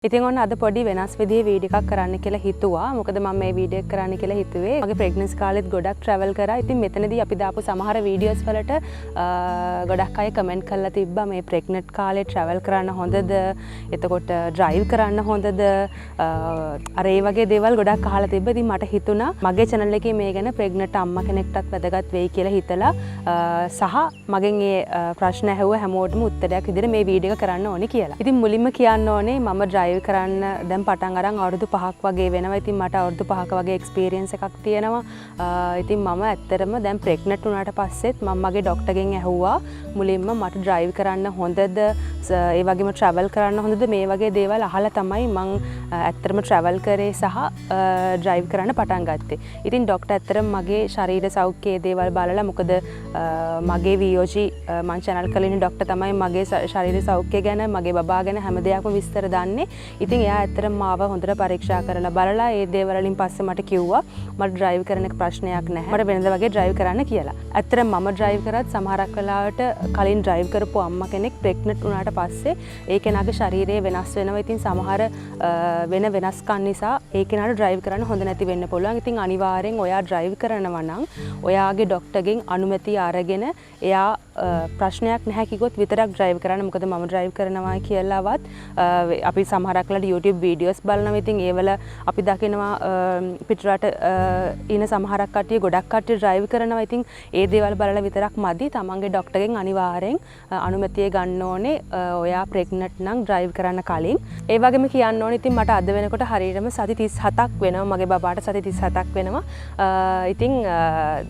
ඉතින් ඔන්න අද පොඩි වෙනස් විදිහේ වීඩියෝ එකක් කරන්න කියලා හිතුවා. මොකද මම මේ වීඩියෝ එක කරන්න කියලා හිතුවේ මගේ ප්‍රෙග්නන්සි කාලෙත් ගොඩක් ට්‍රැවල් කරා. ඉතින් මෙතනදී අපි දාපු සමහර වීඩියෝස් වලට ගොඩක් අය කමෙන්ට් කරලා තිබ්බා මේ ප්‍රෙග්නන්ට් කාලේ ට්‍රැවල් කරන්න හොඳද? එතකොට ඩ්‍රයිව් කරන්න හොඳද? අර ඒ වගේ දේවල් ගොඩක් අහලා තිබ්බා. ඉතින් මට හිතුණා මගේ channel එකේ මේ ගැන ප්‍රෙග්නන්ට් අම්මා කෙනෙක්ටත් වැදගත් වෙයි කියලා හිතලා සහ මගෙන් ඒ ප්‍රශ්න ඇහුව හැමෝටම උත්තරයක් විදිහට මේ වීඩියෝ එක කරන්න ඕනේ කියලා. ඉතින් මුලින්ම කියන්න ඕනේ මම ඩ්‍රයිව් කරන්න දැන් පටන් අරන් අවුරුදු 5ක් වගේ වෙනවා. ඉතින් මට අවුරුදු 5ක වගේ එක්ස්පීරියන්ස් එකක් තියෙනවා. ඉතින් මම ඇත්තටම දැන් ප්‍රෙග්නන්ට් වුණාට පස්සෙත් මම මගේ ડોක්ටර්ගෙන් ඇහුවා මුලින්ම මට ඩ්‍රයිව් කරන්න හොඳද? ඒ වගේම ට්‍රැවල් කරන්න හොඳද? මේ වගේ දේවල් අහලා තමයි මම ඇත්තටම ට්‍රැවල් කරේ සහ ඩ්‍රයිව් කරන්න පටන් ගත්තේ. ඉතින් ડોක්ටර් ඇත්තටම මගේ ශරීර සෞඛ්‍යයේ දේවල් බලලා මොකද මගේ VOG මම channel කලින් ડોක්ටර් තමයි මගේ ශරීර සෞඛ්‍ය ගැන මගේ බබා ගැන හැම දෙයක්ම විස්තර දන්නේ. ඉතින් එයා ඇත්තටම මාව හොඳට පරීක්ෂා කරලා බලලා ඒ දේවල් වලින් පස්සේ මට කිව්වා මට ඩ්‍රයිව් කරන එක ප්‍රශ්නයක් නැහැ. මට වෙනද වගේ ඩ්‍රයිව් කරන්න කියලා. ඇත්තටම මම ඩ්‍රයිව් කරත් සමහරක් වෙලාවට කලින් ඩ්‍රයිව් කරපු අම්මා කෙනෙක් ප්‍රෙග්නන්ට් වුණාට පස්සේ ඒ කෙනාගේ ශරීරය වෙනස් වෙනවා. ඉතින් සමහර වෙන වෙනස්කම් නිසා ඒ කෙනාට ඩ්‍රයිව් කරන්න හොඳ නැති වෙන්න පුළුවන්. ඉතින් අනිවාර්යෙන් ඔයා ඩ්‍රයිව් කරනවා නම් ඔයාගේ ડોක්ටර්ගෙන් අනුමැතිය අරගෙන එයා ප්‍රශ්නයක් නැහැ කිව්වොත් විතරක් ඩ්‍රයිව් කරන්න. මොකද මම ඩ්‍රයිව් කරනවා කියලාවත් අපි සමහරක් වෙලාවට YouTube වීඩියෝස් බලනවා. ඉතින් ඒවල අපි දකිනවා පිටරට ඉන සමහරක් කට්ටිය ගොඩක් කට්ටිය ඩ්‍රයිව් කරනවා. ඉතින් ඒ දේවල් බලලා විතරක් මදි. තමන්ගේ ડોක්ටර්ගෙන් අනිවාර්යෙන් අනුමැතිය ගන්න ඕනේ ඔයා ප්‍රෙග්නන්ට් නම් ඩ්‍රයිව් කරන්න කලින්. ඒ වගේම කියන්න ඕනේ ඉතින් මට අද වෙනකොට හරියටම සති 37ක් වෙනවා. මගේ බබාට සති 37ක් වෙනවා. ඉතින්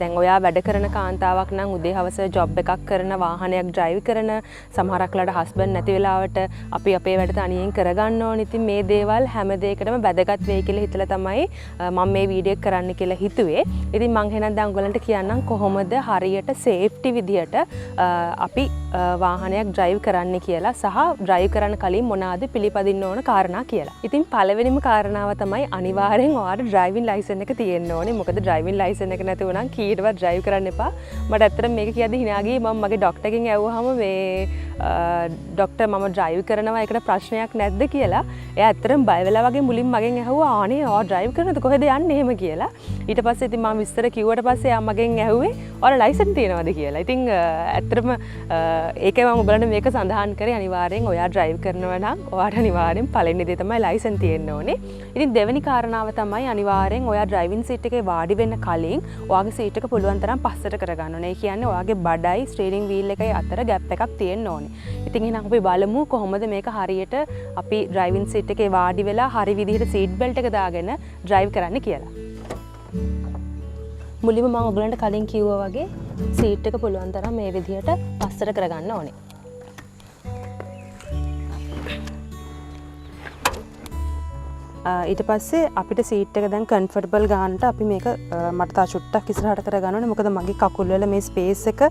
දැන් ඔයා වැඩ කරන කාන්තාවක් නම් උදේ හවස ජොබ් එකක් කරන වාහනයක් ඩ්‍රයිව් කරන සමහරක් වෙලාවට හස්බන්ඩ් නැති වෙලාවට අපි අපේ වැඩ තනියෙන් කරගන්න ඕනේ. ඉතින් මේ දේවල් හැම දෙයකටම වැදගත් වෙයි කියලා හිතලා තමයි මම මේ වීඩියෝ එක කරන්න කියලා හිතුවේ. ඉතින් මං එහෙනම් දැන් ඔයගලන්ට කියන්නම් කොහොමද හරියට සේෆ්ටි විදියට අපි වාහනයක් ඩ්‍රයිව් කරන්න කියලා සහ ඩ්‍රයිව් කරන්න කලින් මොනවාද පිළිපදින්න ඕන කාරණා කියලා. ඉතින් පළවෙනිම කාරණාව තමයි අනිවාර්යෙන් ඔයාට ඩ්‍රයිවිං ලයිසන් එක තියෙන්න ඕනේ. මොකද ඩ්‍රයිවිං ලයිසන් එක නැතුව නම් කීයටවත් ඩ්‍රයිව් කරන්න එපා. මට ඇත්තටම මේක කියද්දි hina ගියේ මම මගේ ડોක්ටර්ගෙන් ඇහුවාම මේ ડોක්ටර් මම ඩ්‍රයිව් කරනවා ඒකට ප්‍රශ්නයක් නැද්ද කියලා. එයා ඇත්තටම බය වෙලා වගේ මුලින් මගෙන් ඇහුවා ආනේ ඔයා ඩ්‍රයිව් කරනද කොහෙද යන්නේ එහෙම කියලා. ඊට පස්සේ ඉතින් මම විස්තර කිව්වට පස්සේ එයා මගෙන් ඇහුවේ ඔයාලා ලයිසන් තියෙනවද කියලා. ඉතින් ඇත්තටම ඒකේ මම ඔයගලන්ට මේක සඳහන් කරේ අනිවාර්යෙන් ඔයා ඩ්‍රයිව් කරනවා නම් ඔයාට අනිවාර්යෙන් පළවෙනි දේ තමයි ලයිසන් තියෙන්න ඕනේ. ඉතින් දෙවෙනි කාරණාව තමයි අනිවාර්යෙන් ඔයා ඩ්‍රයිවිං සීට් එකේ වාඩි වෙන්න කලින් ඔයාගේ සීට් එක පුළුවන් තරම් පස්සට කරගන්න ඕනේ. ඒ කියන්නේ ඔයාගේ බඩයි ස්ටීරින්ග් වීල් එකයි අතර ගැප් එකක් තියෙන්න ඕනේ. ඉතින් එහෙනම් අපි බලමු කොහොමද මේක හරියට අපි ඩ්‍රයිවිං සීට් එකේ වාඩි වෙලා හරි විදිහට සීට් බෙල්ට් එක දාගෙන ඩ්‍රයිව් කරන්න කියලා. මුලින්ම මම ඔයගලන්ට කලින් කිව්වා වගේ සීට් එක පුළුවන් තරම් මේ විදිහට පස්සට කරගන්න ඕනේ. ඊට පස්සේ අපිට සීට් එක දැන් කම්ෆර්ටබල් ගන්නට අපි මේක මට තා චුට්ටක් ඉස්සරහට කරගන්න ඕනේ. මොකද මගේ කකුල් වල මේ ස්පේස් එක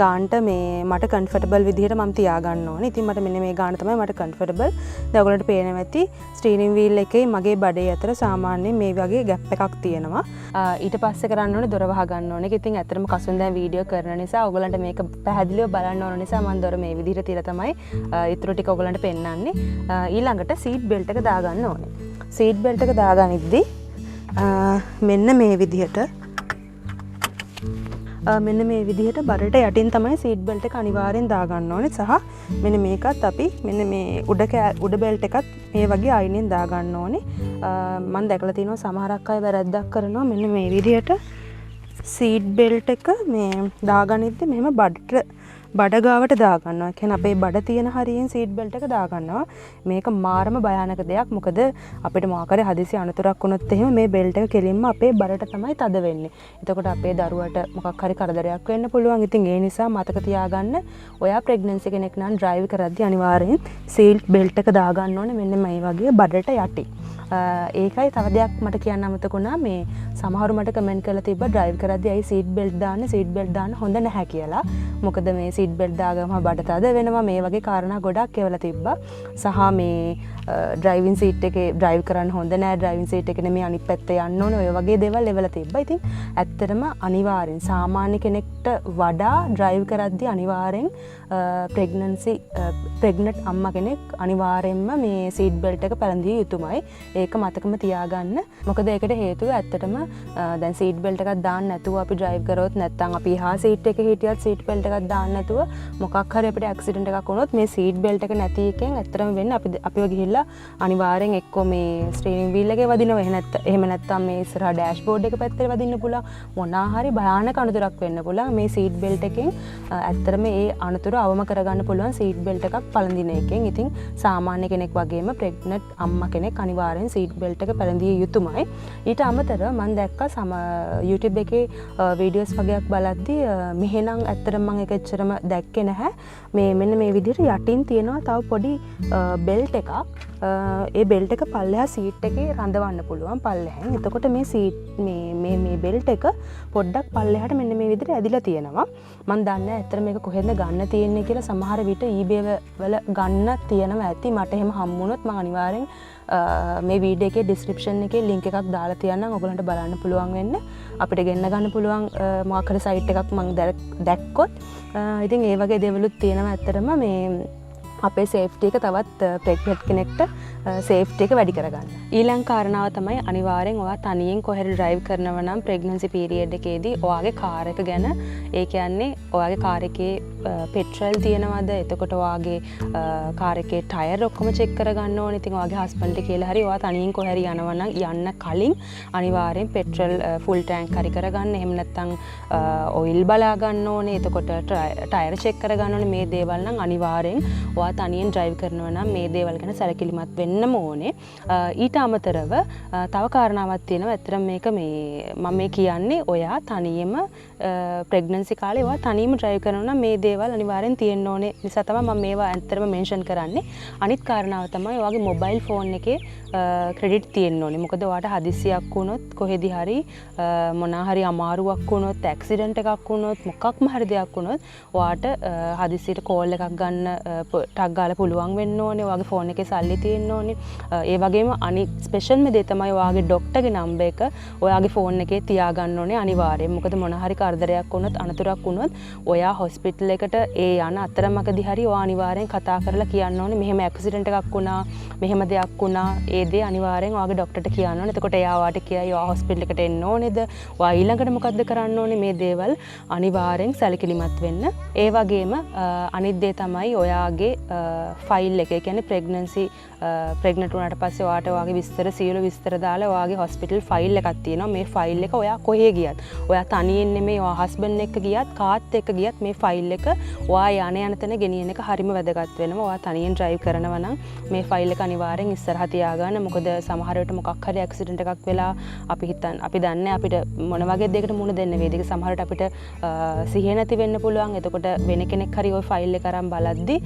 ගන්නට මේ මට කම්ෆර්ටබල් විදිහට මම තියාගන්න ඕනේ. ඉතින් මට මෙන්න මේ ගාන තමයි මට කම්ෆර්ටබල්. දැන් ඔයගලන්ට පේනවා ඇති ස්ටීරින්ග් වීල් එකේ මගේ බඩේ අතර සාමාන්‍යයෙන් මේ වගේ ගැප් එකක් තියෙනවා. ඊට පස්සේ කරන්න ඕනේ දොර වහ ගන්න ඕනේ. ඉතින් ඇත්තටම කසුන් දැන් වීඩියෝ කරන නිසා ඔයගලන්ට මේක පැහැදිලිව බලන්න ඕන නිසා මම දොර මේ විදිහට තියලා තමයි ඊටු ටික ඔයගලන්ට පෙන්නන්නේ. ඊළඟට සීට් බෙල්ට් එක දාගන්න ඕනේ. සීට් බෙල්ට් එක දාගනිද්දි මෙන්න මේ විදිහට බඩට යටින් තමයි සීට් බෙල්ට් එක අනිවාර්යෙන් දාගන්න ඕනේ සහ මෙන්න මේකත් අපි මෙන්න මේ උඩ බෙල්ට් එකත් මේ වගේ අයිනෙන් දාගන්න ඕනේ. මම දැකලා තියෙනවා සමහරක් අය වැරද්දක් කරනවා මෙන්න මේ විදිහට සීට් බෙල්ට් එක මේ දාගනිද්දි මෙහෙම බඩ ගාවට දාගන්නවා. කියන්නේ අපේ බඩ තියෙන හරියෙන් සීට් බෙල්ට් එක දාගන්නවා. මේක මාරම භයානක දෙයක්. මොකද අපිට මොකක් හරි හදිසි අනතුරක් වුණොත් එහෙම මේ බෙල්ට් එක කෙලින්ම අපේ බඩට තමයි තද වෙන්නේ. එතකොට අපේ දරුවට මොකක් හරි කරදරයක් වෙන්න පුළුවන්. ඉතින් ඒ නිසා මතක තියාගන්න ඔයා ප්‍රෙග්නන්සි කෙනෙක් නම් ඩ්‍රයිව් කරද්දී අනිවාර්යෙන් සීට් බෙල්ට් එක දාගන්න ඕනේ මෙන්න මේ වගේ බඩට යටි. ඒකයි තව දෙයක් මට කියන්න අමතක වුණා. මේ සමහරු මට කමෙන්ට් කරලා තිබ්බා ඩ්‍රයිව් කරද්දී ඇයි සීට් බෙල්ට් දාන්න හොඳ නැහැ කියලා. මොකද මේ සීට් බෙල්ට් දාගම බඩ තද වෙනවා මේ වගේ කාරණා ගොඩක් එවලා තිබ්බා. සහ මේ ඩ්‍රයිවිං සීට් එකේ ඩ්‍රයිව් කරන්න හොඳ නෑ ඩ්‍රයිවිං සීට් එක නෙමෙයි අනිත් පැත්තේ යන්න ඕනේ ඔය වගේ දේවල් එවලා තිබ්බා. ඉතින් ඇත්තටම අනිවාර්යෙන් සාමාන්‍ය කෙනෙක්ට වඩා ඩ්‍රයිව් කරද්දී අනිවාර්යෙන් ප්‍රෙග්නන්ට් අම්මා කෙනෙක් අනිවාර්යෙන්ම මේ සීට් බෙල්ට් එක පැළඳිය යුතුමයි. ඒක මතකම තියාගන්න. මොකද ඒකට හේතුව ඇත්තටම දැන් සීට් බෙල්ට් එකක් දාන්න නැතුව අපි ඩ්‍රයිව් කරොත් නැත්නම් අපි එහා සීට් එකේ හිටියත් සීට් බෙල්ට් එකක් දාන්න නැතුව මොකක් හරි අපිට ඇක්සිඩන්ට් එකක් වුණොත් මේ සීට් බෙල්ට් එක නැති එකෙන් ඇත්තටම වෙන්නේ අපිව ගිහිල්ලා අනිවාර්යෙන් එක්කෝ මේ ස්ටීරින්ග් වීල් එකේ වදිනවා එහෙම නැත්නම් මේ ඉස්සරහා ඩෑෂ්බෝඩ් එක පැත්තේ වදින්න පුළුවන් මොනවා හරි භයානක අනතුරක් වෙන්න පුළුවන් මේ සීට් බෙල්ට් එකෙන් ඇත්තටම ඒ අනතුර අවම කරගන්න පුළුවන් සීට් බෙල්ට් එකක් පළඳින එකෙන්. ඉතින් සාමාන්‍ය කෙනෙක් වගේම ප්‍රෙග්නන්ට් අම්මා කෙනෙක් අනිවාර්යෙන් සීට් බෙල්ට් එක පැළඳිය යුතුමයි. ඊට අමතරව මම දැක්කා YouTube එකේ වීඩියෝස් වගේක් බලද්දී මෙහෙනම් ඇත්තටම මම ඒක එච්චරම දැක්කේ නැහැ. මෙන්න මේ විදිහට යටින් තියෙනවා තව පොඩි බෙල්ට් එකක්. ඒ බෙල්ට් එක පල්ලෙහා සීට් එකේ රඳවන්න පුළුවන් පල්ලෙහෙන්. එතකොට මේ සීට් මේ බෙල්ට් එක පොඩ්ඩක් පල්ලෙහාට මෙන්න මේ විදිහට ඇදිලා තියෙනවා. මම දන්නේ නැහැ ඇත්තට මේක කොහෙන්ද ගන්න තියෙන්නේ කියලා. සමහර විට eBay වල ගන්න තියෙනවා ඇති. මට එහෙම හම්බුනොත් මම අනිවාර්යෙන් මේ වීඩියෝ එකේ ඩිස්ක්‍රිප්ෂන් එකේ ලින්ක් එකක් දාලා තියන්නම්. ඔයගලන්ට බලන්න පුළුවන් වෙන්න. අපිට ගෙන්න ගන්න පුළුවන් මොකක් හරි සයිට් එකක් මම දැක්කොත්. ඉතින් ඒ වගේ දේවලුත් තියෙනවා ඇත්තටම මේ අපේ සේෆ්ටි එක තවත් ප්‍රෙග්නන්ට් කෙනෙක්ට සේෆ්ටි එක වැඩි කරගන්න. ඊළඟ කාරණාව තමයි අනිවාර්යෙන් ඔයා තනියෙන් කොහෙද ඩ්‍රයිව් කරනවා නම් ප්‍රෙග්නන්සි පීරියඩ් එකේදී ඔයාගේ කාර් එක ගැන ඒ කියන්නේ ඔයාගේ කාර් එකේ පෙට්‍රල් තියෙනවද? එතකොට ඔයාගේ කාර් එකේ ටයර් ඔක්කොම චෙක් කරගන්න ඕනේ. ඉතින් ඔයාගේ හස්බන්ඩ් කියලා හරි ඔයා තනියෙන් කොහෙ හරි යනවා නම් යන්න කලින් අනිවාර්යෙන් පෙට්‍රල් ෆුල් ටැංක් හරි කරගන්න. එහෙම නැත්නම් ඔයිල් බලා ගන්න ඕනේ. එතකොට ටයර් චෙක් කරගන්න ඕනේ. මේ දේවල් නම් අනිවාර්යෙන් ඔයා තනියෙන් ඩ්‍රයිව් කරනවා නම් මේ දේවල් ගැන සැලකිලිමත් වෙන්නම ඕනේ. ඊට අමතරව තව කාරණාවක් තියෙනවා. ඇත්තටම මේක මම මේ කියන්නේ ඔයා තනියම ප්‍රෙග්නන්සි කාලේ ඔයා තනියම ඩ්‍රයිව් කරනවා නම් මේ දේවල් අනිවාර්යෙන් තියෙන්න ඕනේ. නිසා තමයි මම මේවා ඇත්තටම මෙන්ෂන් කරන්නේ. අනිත් කාරණාව තමයි ඔයාගේ මොබයිල් ෆෝන් එකේ ක්‍රෙඩිට් තියෙන්න ඕනේ. මොකද ඔයාට හදිස්සියක් වුණොත් කොහෙදි හරි මොනවා හරි අමාරුවක් වුණොත් ඇක්සිඩන්ට් එකක් වුණොත් මොකක්ම හරි දෙයක් වුණොත් ඔයාට හදිස්සියට කෝල් එකක් ගන්න ටක් ගාලා පුළුවන් වෙන්න ඕනේ. ඔයාගේ ෆෝන් එකේ සල්ලි තියෙන්න ඕනේ. ඒ වගේම අනිත් ස්පෙෂල්ම දේ තමයි ඔයාගේ ડોක්ටර්ගේ නම්බර් එක ඔයාගේ ෆෝන් එකේ තියාගන්න ඕනේ අනිවාර්යෙන්. මොකද මොන හරි කරදරයක් වුණොත් අනතුරක් වුණොත් ඔයා හොස්පිටල් එකට ඒ යන අතරමඟදී හරි ඔයා අනිවාර්යෙන් කතා කරලා කියන්න ඕනේ මෙහෙම ඇක්සිඩන්ට් එකක් වුණා, මෙහෙම දෙයක් වුණා. ඒ දේ අනිවාර්යෙන් ඔයාගේ ડોක්ටර්ට කියන්න ඕනේ. එතකොට එයා ඔයාට කියයි ඔයා හොස්පිටල් එකට එන්න ඕනේද? ඔයා ඊළඟට මොකද්ද කරන්න ඕනේ? මේ දේවල් අනිවාර්යෙන් සැලකිලිමත් වෙන්න. ඒ වගේම අනිත් දේ තමයි ඔයාගේ ෆයිල් එක. ඒ කියන්නේ ප්‍රෙග්නන්ට් වුණාට පස්සේ ඔයාට ඔයාගේ විස්තර සියලු විස්තර දාලා ඔයාගේ හොස්පිටල් ෆයිල් එකක් තියෙනවා. මේ ෆයිල් එක ඔයා කොහේ ගියත් ඔයා තනියෙන් නෙමෙයි ඔයා හස්බන්ඩ් එක්ක ගියත් කාත් එක්ක ගියත් මේ ෆයිල් එක ඔයා යන තැන ගෙනියන එක හරිම වැදගත් වෙනවා. ඔයා තනියෙන් ඩ්‍රයිව් කරනවා නම් මේ ෆයිල් එක අනිවාර්යෙන් ඉස්සරහ තියාගන්න. මොකද සමහර වෙලට මොකක් හරි ඇක්සිඩන්ට් එකක් වෙලා අපි දන්නේ අපිට මොන වගේ දෙයකට මුහුණ දෙන්න වේද. ඒක සමහර විට අපිට සිහිය නැති වෙන්න පුළුවන්. එතකොට වෙන කෙනෙක් හරි ওই ෆයිල් එක අරන් බලද්දි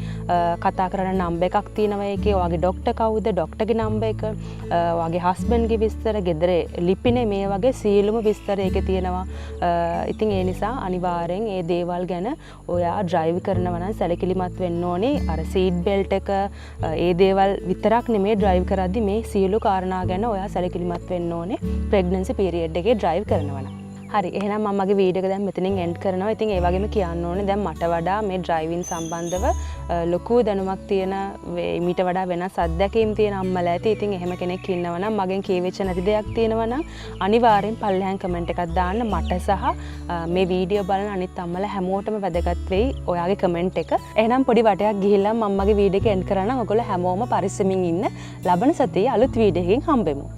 කතා කරන නම්බර් එකක් තියෙනවා. ඒකේ ඔයාගේ ડોක්ටර් කවුද, ડોක්ටර්ගේ නම්බර් එක, ඔයාගේ හස්බන්ඩ්ගේ විස්තර, ගෙදර ලිපිනේ මේ වගේ සියලුම විස්තර ඒකේ තියෙනවා. ඉතින් ඒ නිසා අනිවාර්යෙන් මේ දේවල් ගැන ඔයා ඩ්‍රයිව් කරනවා නම් සැලකිලිමත් වෙන්න ඕනේ. අර සීට් බෙල්ට් එක ඒ දේවල් විතරක් නෙමෙයි ඩ්‍රයිව් කරද්දි මේ සියලු කාරණා ගැන ඔයා සැලකිලිමත් වෙන්න ඕනේ ප්‍රෙග්නන්සි පීරියඩ් එකේ ඩ්‍රයිව් කරනවා නම්. හරි එහෙනම් මම මගේ වීඩියෝ එක දැන් මෙතනින් එන්ඩ් කරනවා. ඉතින් ඒ වගේම කියන්න ඕනේ දැන් මට වඩා මේ ඩ්‍රයිවිං සම්බන්ධව ලොකු දැනුමක් තියෙන මීට වඩා වෙනස් අත්දැකීම් තියෙන අම්මලා ඇති. ඉතින් එහෙම කෙනෙක් ඉන්නවා නම් මගෙන් කියවෙච්ච නැති දෙයක් තියෙනවා නම් අනිවාර්යෙන් පල්ලෙහාන් කමෙන්ට් එකක් දාන්න. මට සහ මේ වීඩියෝ බලන අනිත් අම්මලා හැමෝටම වැදගත් වෙයි ඔයාගේ කමෙන්ට් එක. එහෙනම් පොඩි වටයක් ගිහිල්ලා මම මගේ වීඩියෝ එක එන්ඩ් කරනවා. ඔයගොල්ලෝ හැමෝම පරිස්සමින් ඉන්න. ලබන සතියේ අලුත් වීඩියෝ එකකින් හම්බෙමු.